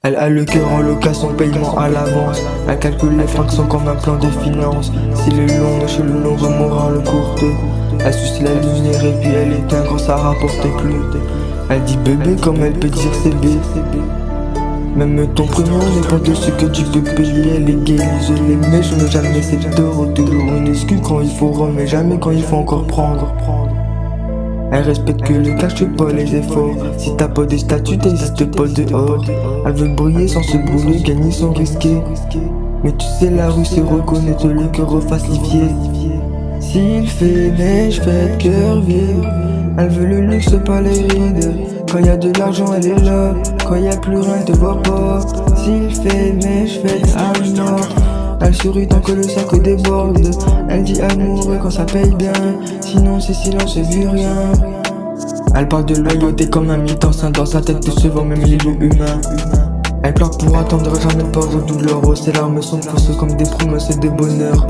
Elle a le cœur en location, paiement à l'avance. Elle calcule les fractions comme un plan de finances. Si le long chez le long mourra le courte. Elle suce la lumière et puis elle éteint quand ça rapporte plus. Elle dit bébé comme elle peut dire CB. Même ton prénom dépend de ce que tu peux payer. Elle est gay, isolée, mais je n'ai jamais cette tort. Toujours une excuse quand il faut rendre, mais jamais quand il faut encore prendre. Elle respecte que le cache pas les efforts. Si t'as pas de statut, t'existes pas dehors. Elle veut briller sans se brûler, gagner sans risquer. Mais tu sais la rue c'est reconnaître le cœur falsifié. S'il fait neige, faites cœur vide. Elle veut le luxe, pas les rides. Quand y a de l'argent, elle est là. Quand y a plus rien, elle te voit pas. S'il fait neige, faites amour. Elle sourit tant que le sac déborde. Elle dit amoureux quand ça paye bien. Sinon c'est silence, j'ai vu rien. Elle parle de loyauté comme un mythe enceinte. Dans sa tête se voit même les loups humains. Elle pleure pour attendre, jamais peur de douleur. Ses larmes sont fausses comme des promesses de bonheur.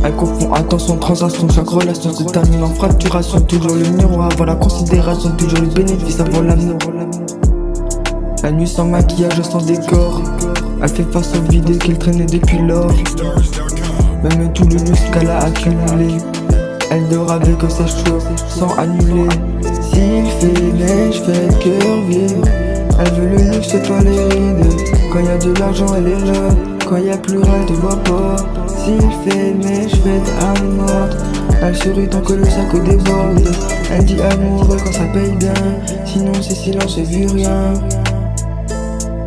Elle confond attention, transaction. Chaque relation se termine en fracturation. Toujours le miroir avant la considération. Toujours le bénéfice avant l'amour. La nuit sans maquillage, sans décor. Elle fait face au vide qu'elle traînait depuis lors. Même tout le luxe qu'elle a accumulé. Elle dort avec ses cheveux sans annuler. S'il fait neige, faites cœur vide. Elle veut le luxe, pas les rides. Quand y a de l'argent, elle est là. Quand y a plus rien, elle te voit pas. S'il fait neige, faites amour. Elle sourit tant que le sac déborde. Elle dit amoureux quand ça paye bien. Sinon c'est silence, j'ai vu rien.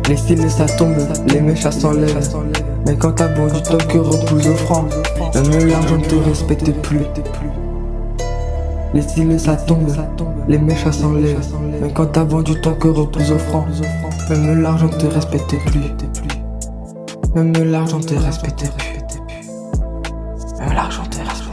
Les styles ça tombe, les méchants s'enlèvent. Mais quand t'as vendu ton cœur repousse au franc. Même l'argent ne te respecte plus. Les styles ça tombe, les méchants s'enlèvent. Mais quand t'as vendu ton cœur repousse au franc. Même l'argent ne te respecte plus. Même l'argent te respecte plus. Même l'argent te respecte.